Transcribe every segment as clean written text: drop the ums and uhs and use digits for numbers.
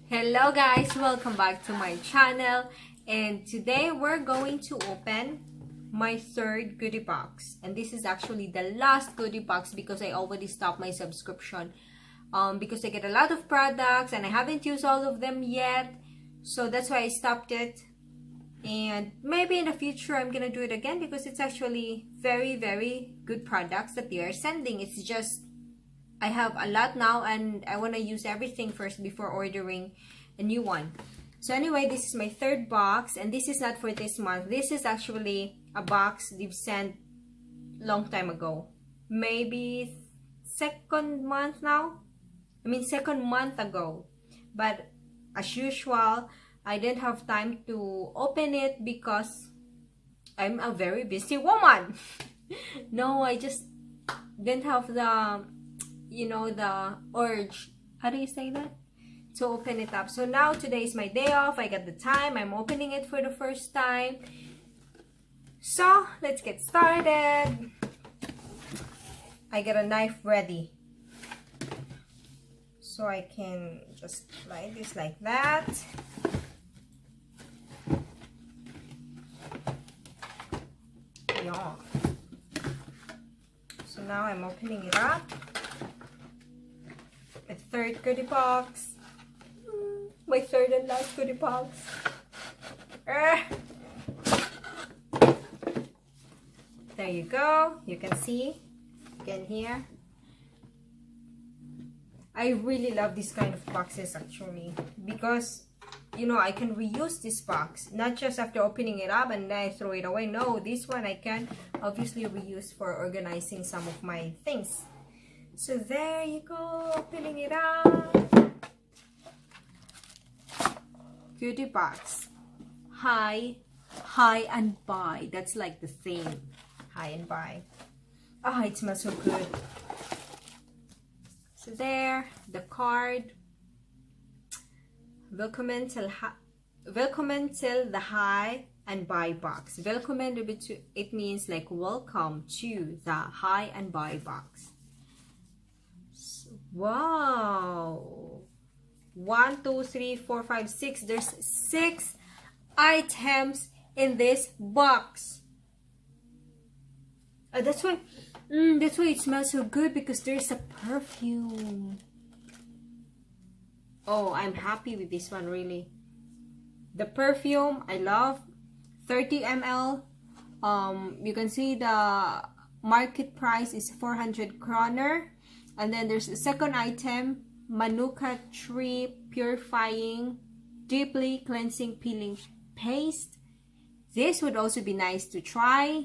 Hello guys, welcome back to my channel, and today we're going to open my third goodie box, and this is actually the last goodie box because I already stopped my subscription because I get a lot of products and I haven't used all of them yet, so that's why I stopped it. And maybe in the future I'm gonna do it again because it's actually very good products that they are sending. It's just I have a lot now and I want to use everything first before ordering a new one. So anyway, this is my third box, and this is not for this month. This is actually a box they've sent long time ago. Maybe second month ago. But as usual, I didn't have time to open it because I'm a very busy woman. No, I just didn't have the the urge, how do you say that, to open it up. So now today is my day off, I got the time, I'm opening it for the first time. So let's get started. I got a knife ready so I can just slide this like that. Yeah. So now I'm opening it up. My third goodie box. My third and last goodie box. There you go. You can see again here. I really love this kind of boxes actually because I can reuse this box, not just after opening it up and then I throw it away. No, this one I can obviously reuse for organizing some of my things. So there you go, opening it up. Goodie box. Hi and buy. That's like the theme. Hi and buy. Oh, it smells so good. So there, the card. Willkommen till the hi and buy box. Willkommen, it means like welcome to the hi and buy box. Wow, 1 2 3 4 5 6. There's 6 items in this box. That's why it smells so good, because there's a perfume. Oh, I'm happy with this one, really. The perfume I love. 30 ml. You can see the market price is 400 kroner. And then there's the second item, Manuka Tree Purifying Deeply Cleansing Peeling Paste. This would also be nice to try.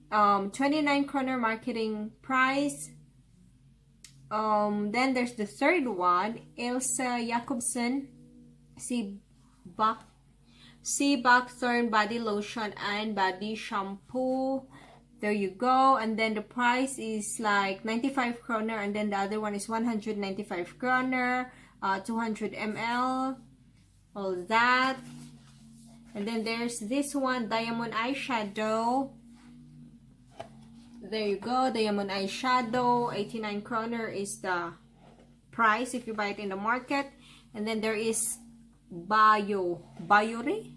29 kroner marketing price. Then there's the third one, Elsa Jacobsen Sea Buckthorn Body Lotion and Body Shampoo. There you go. And then the price is like 95 kroner, and then the other one is 195 kroner, 200 ml, all that. And then there's this one, Diamond Eyeshadow. There you go, Diamond Eyeshadow, 89 kroner is the price if you buy it in the market. And then there is Bayuri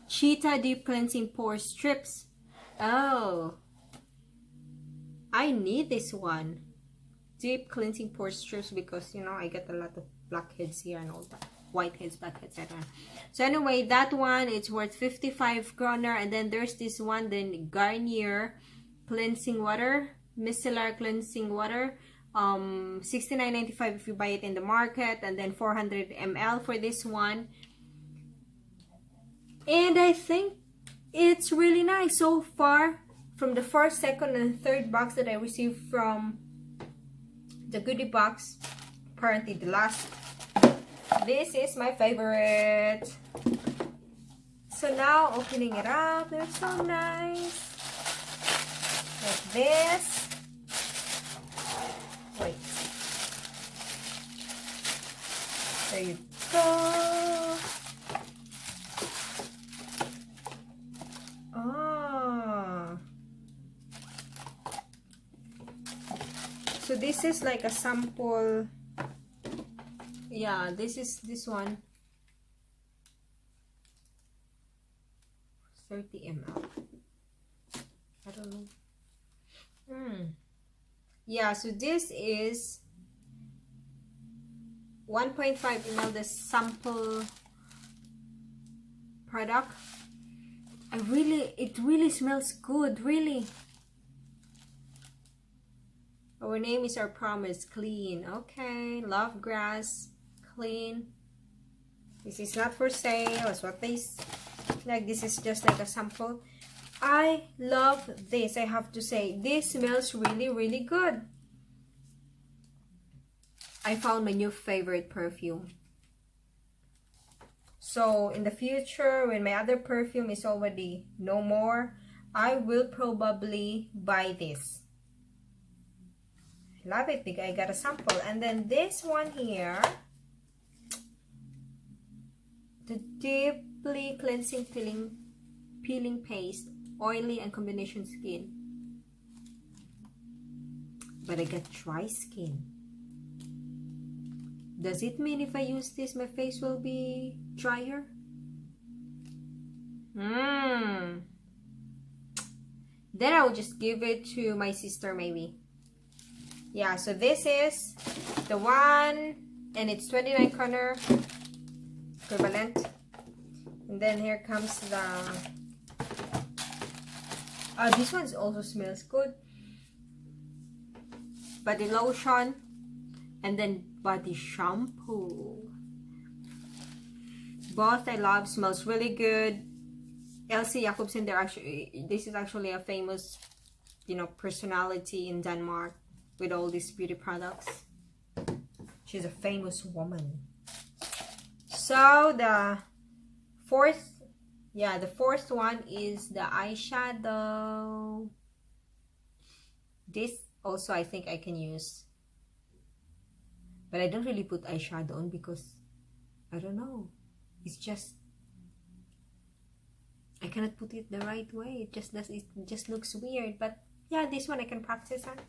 Cheetah Deep Cleansing Pore Strips. Oh, I need this one. Deep cleansing pore strips, because I get a lot of blackheads here and all that. Whiteheads, blackheads, etc. So anyway, that one, it's worth 55 kroner. And then there's this one, then Garnier Cleansing Water, Micellar Cleansing Water. 69.95 if you buy it in the market. And then 400 ml for this one. And I think it's really nice so far. From the first, second, and third box that I received from the goodie box, apparently the last, this is my favorite. So now opening it up, they're so nice. Like this. Wait. There you go. So this is like a sample Yeah, this is this one. 30 ml. I don't know. Yeah, so this is 1.5 ml, the sample product. It really smells good, really. Our name is our promise, clean. Okay, love grass, clean. This is not for sale. That's what they like. This is just like a sample. I love this. I have to say, this smells really, really good. I found my new favorite perfume. So in the future, when my other perfume is already no more, I will probably buy this. I love it because I got a sample. And then this one here, the deeply cleansing peeling paste, oily and combination skin. But I got dry skin. Does it mean if I use this, my face will be drier? Then I will just give it to my sister maybe. Yeah, so this is the one, and it's 29 kroner equivalent. And then here comes the... this one also smells good. Body lotion. And then body shampoo. Both I love, smells really good. Elsie Jacobsen, this is actually a famous, personality in Denmark with all these beauty products. She's a famous woman. So the fourth one is the eyeshadow. This also I think I can use. But I don't really put eyeshadow on because, I don't know, it's just, I cannot put it the right way. It just looks weird. But yeah, this one I can practice on.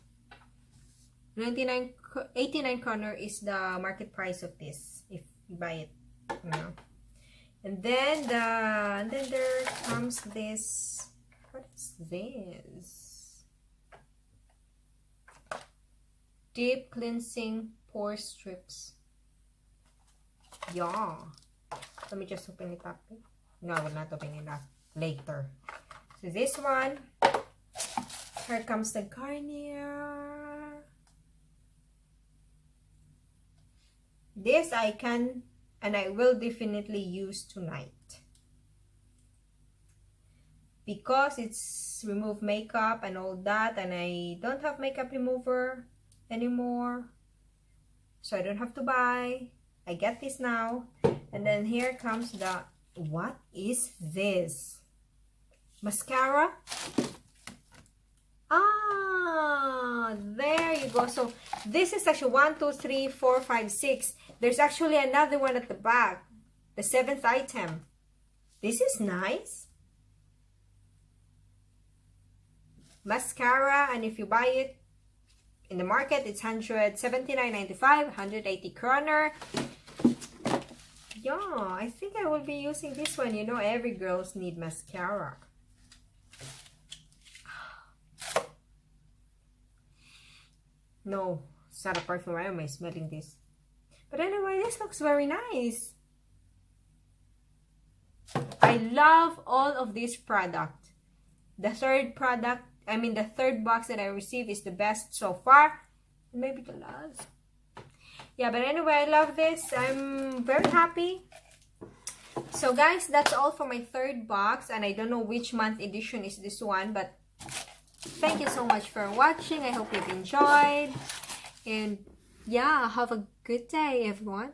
89 kroner is the market price of this if you buy it now. And then there comes this. What is this? Deep cleansing pore strips. Yeah. Let me just open it up. No, I will not open it up. Later. So this one. Here comes the Garnier. This I can and I will definitely use tonight. Because it's remove makeup and all that, and I don't have makeup remover anymore. So I don't have to buy. I get this now. And then here comes the, what is this? Mascara? Ah, there you go. So this is actually 1, 2, 3, 4, 5, 6. There's actually another one at the back. The 7th item. This is nice. Mascara, and if you buy it in the market, it's 179.95, 180 kroner. Yeah, I think I will be using this one. Every girls need mascara. No, it's not a perfume. Why am I smelling this? But anyway, this looks very nice. I love all of this product. The third box that I received is the best so far. Maybe the last. Yeah, but anyway, I love this. I'm very happy. So guys, that's all for my third box. And I don't know which month edition is this one. But thank you so much for watching. I hope you've enjoyed. And yeah, have a good day, everyone.